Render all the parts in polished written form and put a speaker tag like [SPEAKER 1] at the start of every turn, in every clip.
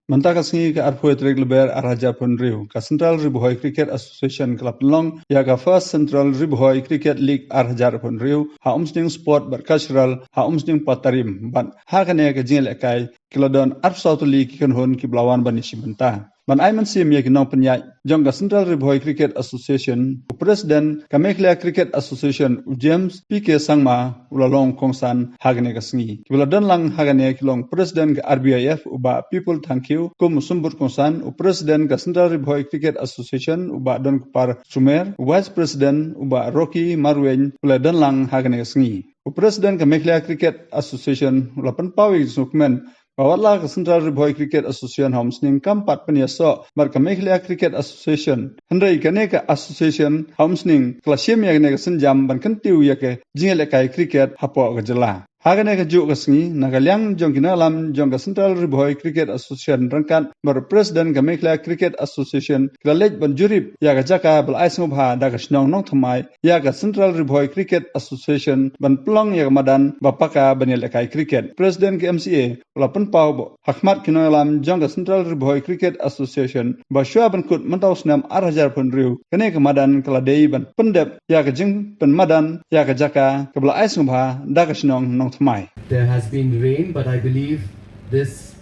[SPEAKER 1] Manta kasngi ka arpoi trek leber araja pun riu ka Central Bhoi Cricket Association Club long ya ka First Central Bhoi Cricket League araja pun riu ha umsting sport ber cultural ha umsting patarim ban ha kane ka ialehkai kilodon arpsautu league kynhun ki blawan ban ishimenta ban aiman sim ya ki nong penya jong ka Central Bhoi Cricket Association President ka Mekhla Cricket Association James PK Sangma ulalong kongsan hagane kasngi kilodon lang hagane kilong President ka RBIF uba people thank you kum sumbur kongsan President ka Central Bhoi Cricket Association uba don par Sumer Vice President uba Rocky Marwen uladon lang hagane kasngi President ka Mekhla Cricket Association ulapan pawi sukmen Bawatlah ke Central Bhoi Cricket Association Homsning kampat penyaso marka Mekhla Cricket Association hendai kane ka association Homsning klashim ya kane senjam ban kentiu ya ke ialehkai cricket hapo ke jela hagane ka juk kasngi nagalyang jong kinalam jong ka Central Bhoi Cricket Association rangkat bar President ka Mekhla Cricket Association klalej ban jurip ya ka jaka bal aisngobha da ka snong nong thamai ya ka Central Bhoi Cricket Association ban plong ya madan bapaka ban ialehkai cricket President ka MCA ulapan pau hakmat kinalam jong ka Central Bhoi Cricket Association ba shwa ban kut mentau snam arhajar pun riu kane ka madan kladei ban pendep ya ka jing pen madan ya ka jaka ka bal aisngobha da ka snong nong thamai.
[SPEAKER 2] There has been rain, but I believe this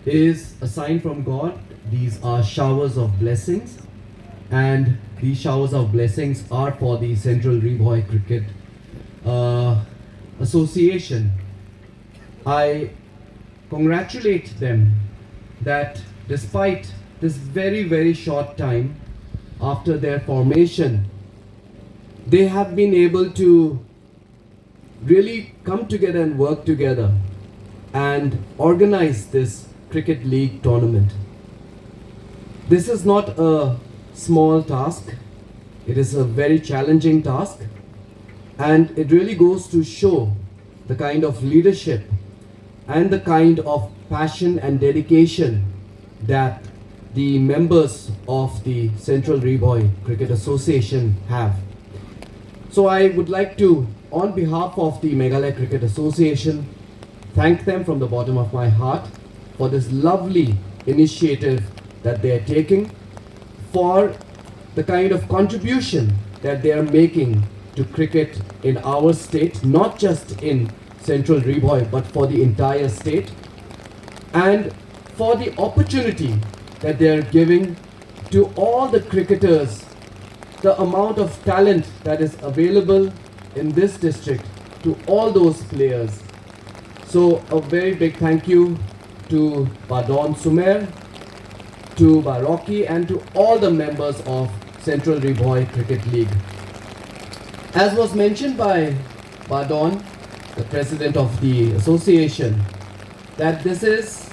[SPEAKER 2] is a sign from God. These are showers of blessings, and these showers of blessings are for the Central Bhoi Cricket Association. I congratulate them that despite this very, very short time after their formation, they have been able to really come together and work together and organize this cricket league tournament. This is not a small task. It is a very challenging task, and it really goes to show the kind of leadership and the kind of passion and dedication that the members of the Central Bhoi Cricket Association have. So I would like to, on behalf of the Meghalaya Cricket Association, thank them from the bottom of my heart for this lovely initiative that they are taking, for the kind of contribution that they are making to cricket in our state, not just in Central Bhoi, but for the entire state, and for the opportunity that they are giving to all the cricketers, the amount of talent that is available in this district to all those players. So a very big thank you to Badon Sumer, to Rocky, and to all the members of Central Bhoi Cricket League. As was mentioned by Badon, the president of the association, that this is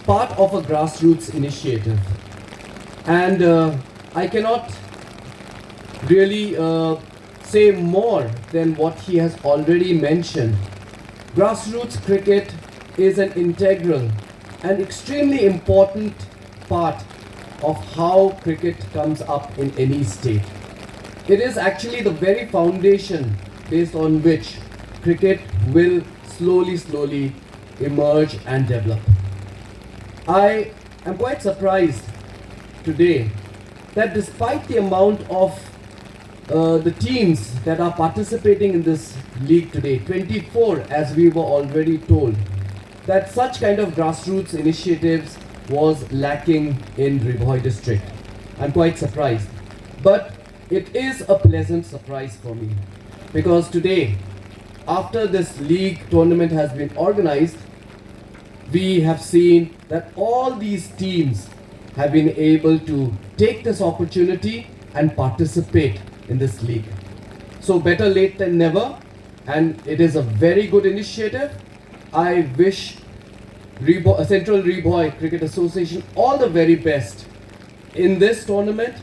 [SPEAKER 2] part of a grassroots initiative, and I cannot really say more than what he has already mentioned. Grassroots cricket is an integral and extremely important part of how cricket comes up in any state. It is actually the very foundation based on which cricket will slowly emerge and develop. I am quite surprised today that despite the amount of the teams that are participating in this league today, 24 as we were already told, that such kind of grassroots initiatives was lacking in Bhoi district. I'm quite surprised. But it is a pleasant surprise for me, because today, after this league tournament has been organized, we have seen that all these teams have been able to take this opportunity and participate in this league. So better late than never, and it is a very good initiative. I wish Central Bhoi Cricket Association all the very best in this tournament.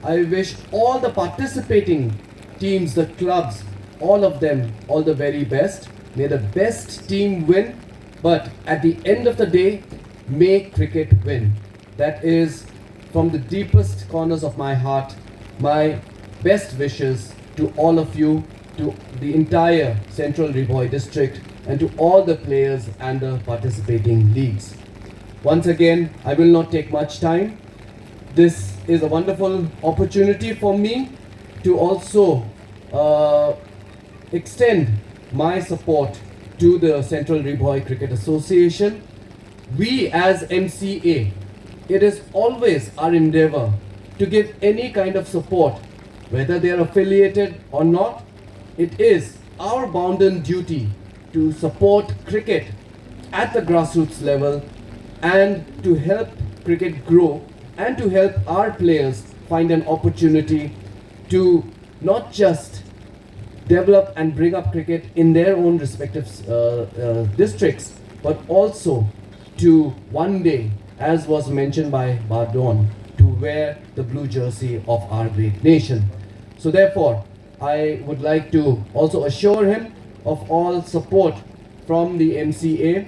[SPEAKER 2] I wish all the participating teams, the clubs, all of them, all the very best. May the best team win, but at the end of the day, may cricket win. That is from the deepest corners of my heart, my best wishes to all of you, to the entire Central Bhoi district, and to all the players and the participating leagues. Once again, I will not take much time. This is a wonderful opportunity for me to also extend my support to the Central Bhoi Cricket Association. We as MCA, it is always our endeavor to give any kind of support, whether they are affiliated or not. It is our bounden duty to support cricket at the grassroots level and to help cricket grow and to help our players find an opportunity to not just develop and bring up cricket in their own respective districts, but also to one day, as was mentioned by Bardon, to wear the blue jersey of our great nation. So therefore, I would like to also assure him of all support from the MCA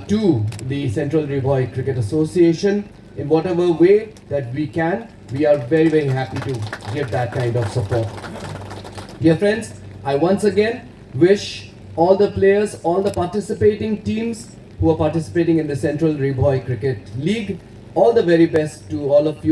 [SPEAKER 2] to the Central Bhoi Cricket Association in whatever way that we can. We are very, very happy to give that kind of support. Dear friends, I once again wish all the players, all the participating teams who are participating in the Central Bhoi Cricket League, all the very best to all of you.